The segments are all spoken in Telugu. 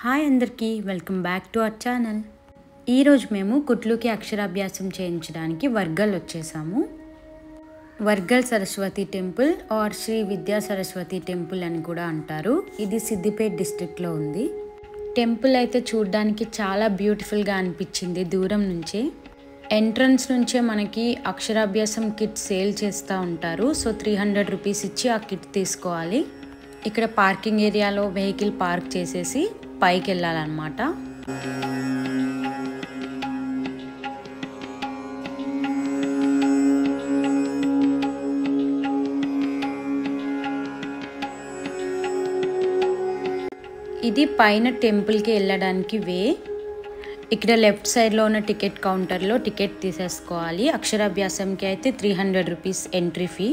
హాయ్ అందరికీ welcome back to our channel. ఈరోజు మేము కుట్లుకి అక్షరాభ్యాసం చేయించడానికి వర్గల్ వచ్చేసాము. వర్గల్ సరస్వతి టెంపుల్ ఆర్ శ్రీ విద్యా సరస్వతి టెంపుల్ అని కూడా అంటారు. ఇది సిద్దిపేట డిస్ట్రిక్ట్లో ఉంది. టెంపుల్ అయితే చూడడానికి చాలా బ్యూటిఫుల్గా అనిపించింది దూరం నుంచే. ఎంట్రన్స్ నుంచే మనకి అక్షరాభ్యాసం కిట్ సేల్ చేస్తూ ఉంటారు. సో 300 రూపీస్ ఇచ్చి ఆ కిట్ తీసుకోవాలి. ఇక్కడ పార్కింగ్ ఏరియాలో వెహికల్ పార్క్ చేసేసి పైకి వెళ్ళాలన్నమాట. ఇది పైన టెంపుల్కి వెళ్ళడానికి వే. ఇక్కడ లెఫ్ట్ సైడ్లో ఉన్న టికెట్ కౌంటర్లో టికెట్ తీసేసుకోవాలి. అక్షరాభ్యాసంకి అయితే 300 రూపీస్ ఎంట్రీ ఫీ.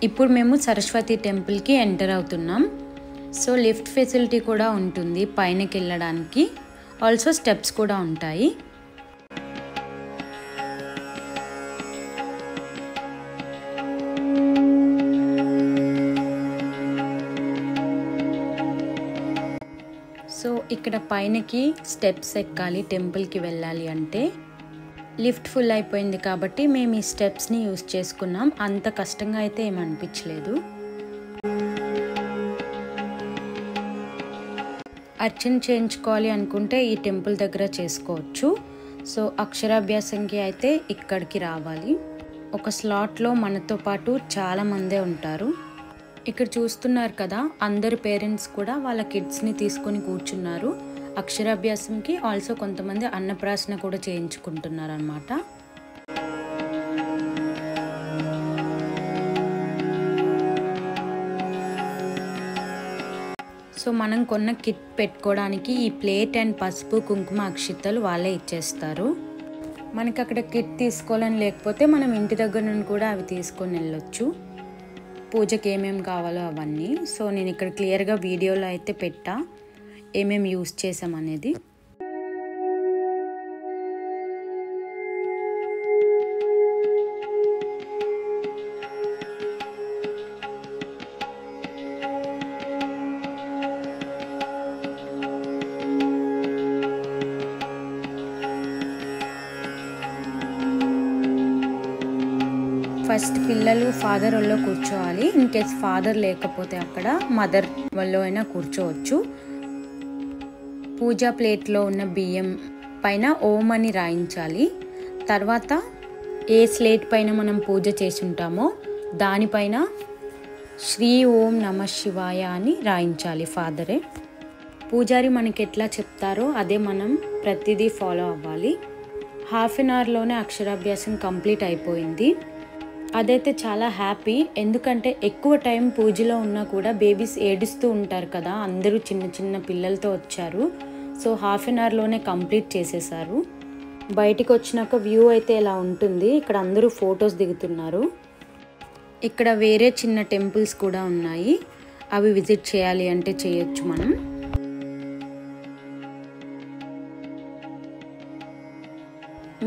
ఇప్పుడు మేము సరస్వతి టెంపుల్కి ఎంటర్ అవుతున్నాం. సో లిఫ్ట్ ఫెసిలిటీ కూడా ఉంటుంది పైనకి వెళ్ళడానికి. ఆల్సో స్టెప్స్ కూడా ఉంటాయి. సో ఇక్కడ పైనకి స్టెప్స్ ఎక్కాలి టెంపుల్కి వెళ్ళాలి అంటే. లిఫ్ట్ ఫుల్ అయిపోయింది కాబట్టి మేము ఈ స్టెప్స్ని యూజ్ చేసుకున్నాం. అంత కష్టంగా అయితే ఏమనిపించలేదు. అర్చన చేయించుకోవాలి అనుకుంటే ఈ టెంపుల్ దగ్గర చేసుకోవచ్చు. సో అక్షరాభ్యాసంకి అయితే ఇక్కడికి రావాలి. ఒక స్లాట్లో మనతో పాటు చాలామందే ఉంటారు. ఇక్కడ చూస్తున్నారు కదా, అందరు పేరెంట్స్ కూడా వాళ్ళ కిడ్స్ని తీసుకొని కూర్చున్నారు. అక్షరాభ్యాసంకి ఆల్సో కొంతమంది అన్నప్రాసన కూడా చేయించుకుంటున్నారు అన్నమాట. సో మనం కొన్న కిట్ పెట్టుకోవడానికి ఈ ప్లేట్ అండ్ పసుపు కుంకుమ అక్షింతలు వాళ్ళే ఇచ్చేస్తారు. మనకి అక్కడ కిట్ తీసుకోవాలని లేకపోతే మనం ఇంటి దగ్గర నుండి కూడా అవి తీసుకొని వెళ్ళొచ్చు. పూజకి ఏమేమి కావాలో అవన్నీ. సో నేను ఇక్కడ క్లియర్గా వీడియోలో అయితే పెట్టా ఏమేమి యూజ్ చేసామనేది. ఫస్ట్ పిల్లలు ఫాదర్ ఒళ్ళో కూర్చోవాలి. ఇన్ కేస్ ఫాదర్ లేకపోతే అక్కడ మదర్ ఒళ్ళో అయినా కూర్చోవచ్చు. పూజా ప్లేట్లో ఉన్న బియ్యం పైన ఓం అని రాయించాలి. తర్వాత ఏ స్లేట్ పైన మనం పూజ చేసి ఉంటామో దానిపైన శ్రీ ఓం నమ శివాయ అని రాయించాలి ఫాదరే. పూజారి మనకి ఎట్లా చెప్తారో అదే మనం ప్రతిదీ ఫాలో అవ్వాలి. హాఫ్ అన్ అవర్లోనే అక్షరాభ్యాసం కంప్లీట్ అయిపోయింది. అదైతే చాలా హ్యాపీ. ఎందుకంటే ఎక్కువ టైం పూజలో ఉన్నా కూడా బేబీస్ ఏడుస్తూ ఉంటారు కదా, అందరూ చిన్న చిన్న పిల్లలతో వచ్చారు. సో హాఫ్ అన్ అవర్లోనే కంప్లీట్ చేసేసారు. బయటికి వచ్చినాక వ్యూ అయితే ఇలా ఉంటుంది. ఇక్కడ అందరూ ఫొటోస్ దిగుతున్నారు. ఇక్కడ వేరే చిన్న టెంపుల్స్ కూడా ఉన్నాయి. అవి విజిట్ చేయాలి అంటే చేయొచ్చు మనం.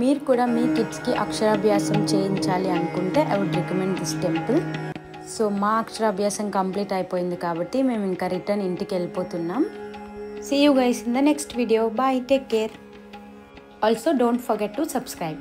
మీరు కూడా మీ కిడ్స్కి అక్షరాభ్యాసం చేయించాలి అనుకుంటే I would recommend this temple. So మా అక్షరాభ్యాసం కంప్లీట్ అయిపోయింది కాబట్టి మేము ఇంకా రిటర్న్ ఇంటికి వెళ్ళిపోతున్నాం. See you guys in the next video. Bye. Take care. Also don't forget to subscribe.